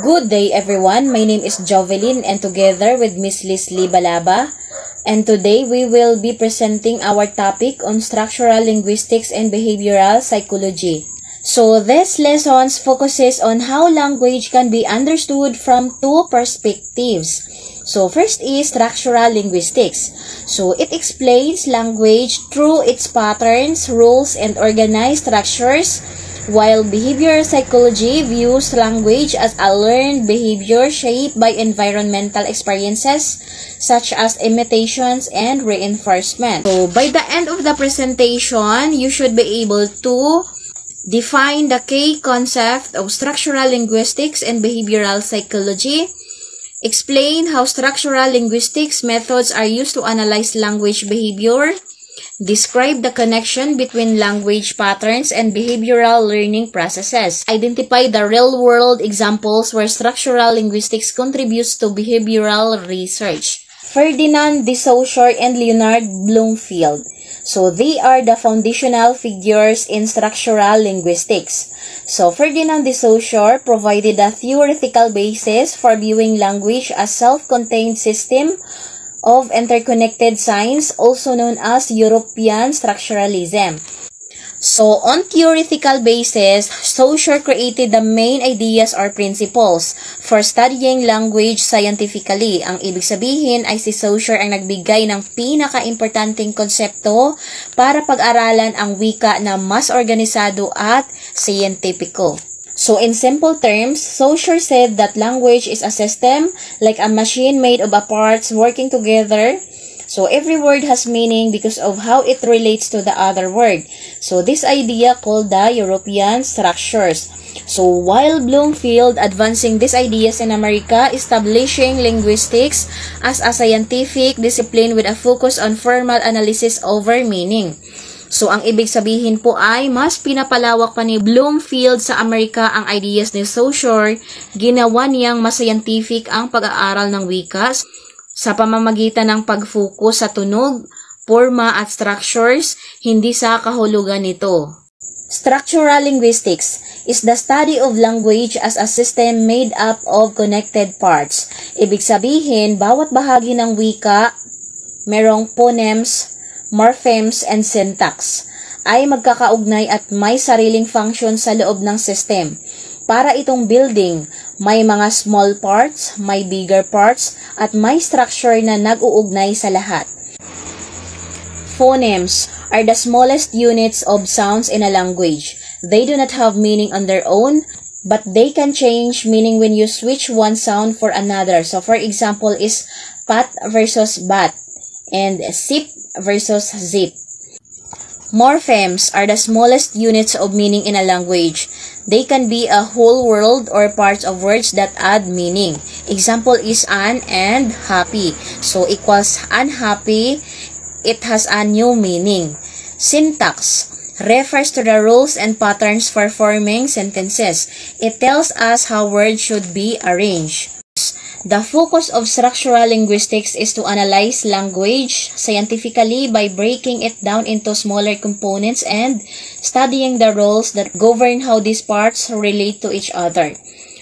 Good day everyone, my name is Jovelyn and together with Miss Leslie Balaba, and today we will be presenting our topic on structural linguistics and behavioral psychology. So this lesson focuses on how language can be understood from two perspectives. So first is structural linguistics. So it explains language through its patterns, rules, and organized structures, while behavioral psychology views language as a learned behavior shaped by environmental experiences such as imitations and reinforcement. So by the end of the presentation, you should be able to define the key concept of structural linguistics and behavioral psychology, explain how structural linguistics methods are used to analyze language behavior, describe the connection between language patterns and behavioral learning processes. Identify the real-world examples where structural linguistics contributes to behavioral research. Ferdinand de Saussure and Leonard Bloomfield. So they are the foundational figures in structural linguistics. So Ferdinand de Saussure provided a theoretical basis for viewing language as self-contained system of interconnected signs, also known as European structuralism. So, on theoretical basis, Saussure created the main ideas or principles for studying language scientifically. Ang ibig sabihin ay si Saussure ang nagbigay ng pinaka-importanting konsepto para pag-aralan ang wika na mas organisado at scientifico. So, in simple terms, Saussure said that language is a system, like a machine made of parts working together. So, every word has meaning because of how it relates to the other word. So, this idea called the European structures. So, while Bloomfield advancing these ideas in America, establishing linguistics as a scientific discipline with a focus on formal analysis over meaning. So, ang ibig sabihin po ay mas pinapalawak pa ni Bloomfield sa Amerika ang ideas ni Saussure, ginawa niyang mas scientific ang pag-aaral ng wika sa pamamagitan ng pag-focus sa tunog, forma at structures, hindi sa kahulugan nito. Structural linguistics is the study of language as a system made up of connected parts. Ibig sabihin, bawat bahagi ng wika, merong phonemes, morphemes, and syntax ay magkakaugnay at may sariling function sa loob ng system. Para itong building, may mga small parts, may bigger parts, at may structure na nag-uugnay sa lahat. Phonemes are the smallest units of sounds in a language. They do not have meaning on their own, but they can change meaning when you switch one sound for another. So, for example, is pat versus bat, and sip versus zip. Morphemes are the smallest units of meaning in a language. They can be a whole word or parts of words that add meaning. Example is an and happy. So, equals unhappy, it has a new meaning. Syntax refers to the rules and patterns for forming sentences. It tells us how words should be arranged. The focus of structural linguistics is to analyze language scientifically by breaking it down into smaller components and studying the rules that govern how these parts relate to each other.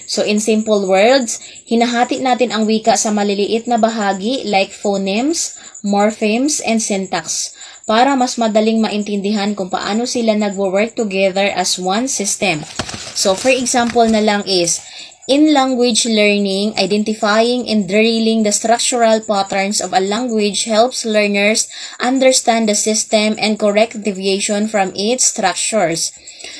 So, in simple words, hinahati natin ang wika sa maliliit na bahagi like phonemes, morphemes, and syntax para mas madaling maintindihan kung paano sila nagwo-work together as one system. So, for example na lang is, in language learning, identifying and drilling the structural patterns of a language helps learners understand the system and correct deviation from its structures.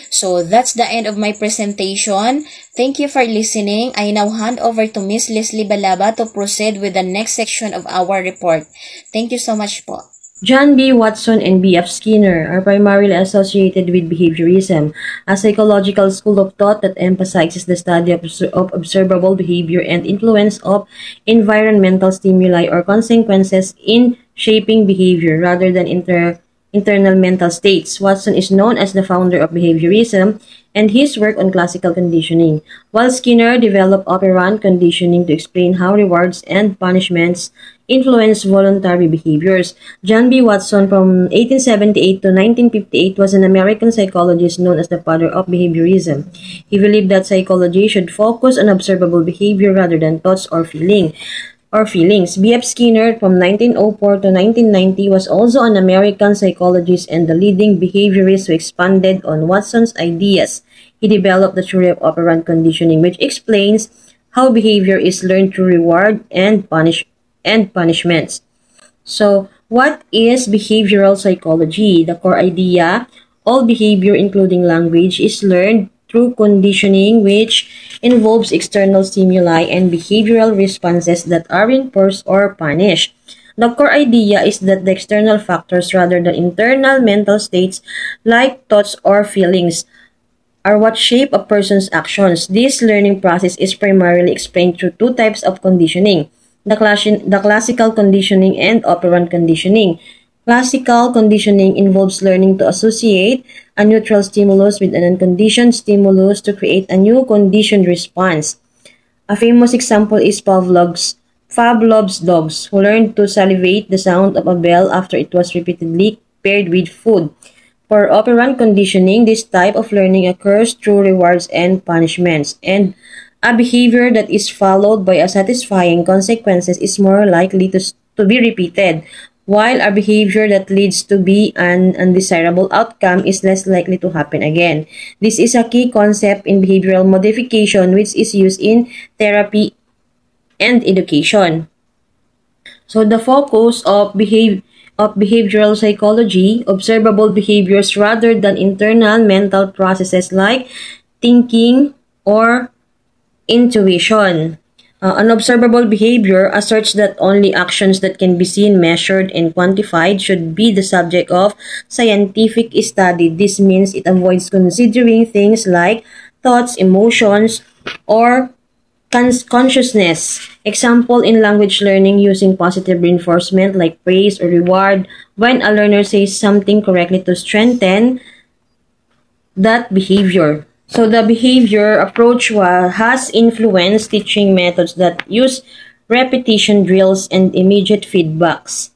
So, that's the end of my presentation. Thank you for listening. I now hand over to Miss Leslie Balaba to proceed with the next section of our report. Thank you so much po. John B. Watson and B.F. Skinner are primarily associated with behaviorism, a psychological school of thought that emphasizes the study of observable behavior and influence of environmental stimuli or consequences in shaping behavior rather than internal mental states. Watson is known as the founder of behaviorism and his work on classical conditioning, while Skinner developed operant conditioning to explain how rewards and punishments influence voluntary behaviors. John B. Watson from 1878 to 1958 was an American psychologist known as the father of behaviorism. He believed that psychology should focus on observable behavior rather than thoughts or feelings. B.F. Skinner from 1904 to 1990 was also an American psychologist and the leading behaviorist who expanded on Watson's ideas. He developed the theory of operant conditioning, which explains how behavior is learned through reward and punishments. So, what is behavioral psychology? The core idea, all behavior including language is learned through conditioning, which involves external stimuli and behavioral responses that are reinforced or punished. The core idea is that the external factors rather than internal mental states like thoughts or feelings are what shape a person's actions. This learning process is primarily explained through two types of conditioning, the classical conditioning and operant conditioning. Classical conditioning involves learning to associate a neutral stimulus with an unconditioned stimulus to create a new conditioned response. A famous example is Pavlov's dogs, who learned to salivate the sound of a bell after it was repeatedly paired with food. For operant conditioning, this type of learning occurs through rewards and punishments, and a behavior that is followed by a satisfying consequences is more likely to be repeated, while a behavior that leads to be an undesirable outcome is less likely to happen again. This is a key concept in behavioral modification, which is used in therapy and education. So the focus of behavioral psychology, observable behaviors rather than internal mental processes like thinking or intuition. An observable behavior asserts that only actions that can be seen, measured, and quantified should be the subject of scientific study. This means it avoids considering things like thoughts, emotions, or consciousness. Example in language learning using positive reinforcement like praise or reward when a learner says something correctly to strengthen that behavior. So the behavior approach has influenced teaching methods that use repetition drills and immediate feedbacks.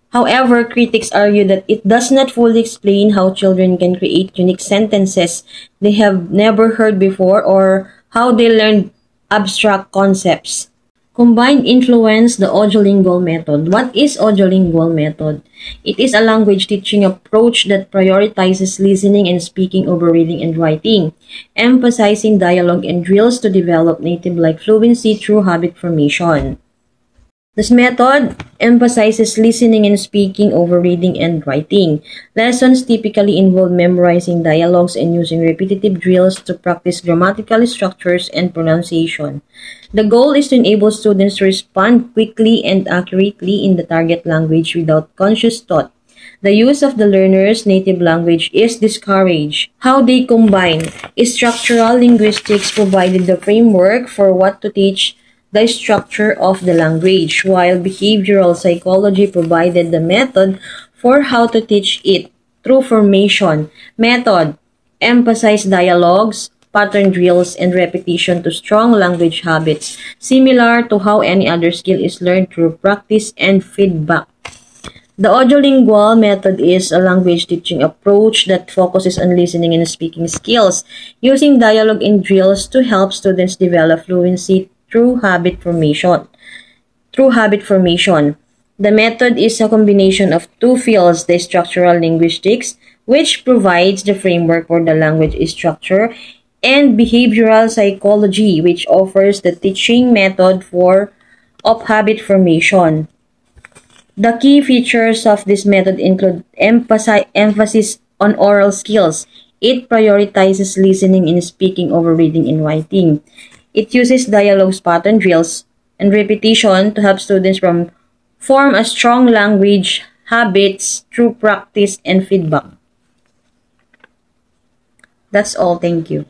However, critics argue that it does not fully explain how children can create unique sentences they have never heard before or how they learn abstract concepts. Combined influence, the audiolingual method. What is audiolingual method? It is a language teaching approach that prioritizes listening and speaking over reading and writing, emphasizing dialogue and drills to develop native-like fluency through habit formation. This method emphasizes listening and speaking over reading and writing. Lessons typically involve memorizing dialogues and using repetitive drills to practice grammatical structures and pronunciation. The goal is to enable students to respond quickly and accurately in the target language without conscious thought. The use of the learner's native language is discouraged. How they combine. Structural linguistics provided the framework for what to teach the structure of the language, while behavioral psychology provided the method for how to teach it through formation. Method emphasize dialogues, pattern drills, and repetition to strong language habits, similar to how any other skill is learned through practice and feedback. The audiolingual method is a language teaching approach that focuses on listening and speaking skills, using dialogue and drills to help students develop fluency through habit formation. The method is a combination of two fields, the structural linguistics, which provides the framework for the language structure, and behavioral psychology, which offers the teaching method of habit formation. The key features of this method include emphasis on oral skills. It prioritizes listening and speaking over reading and writing. It uses dialogues, pattern drills, and repetition to help students form a strong language habits through practice and feedback. That's all. Thank you.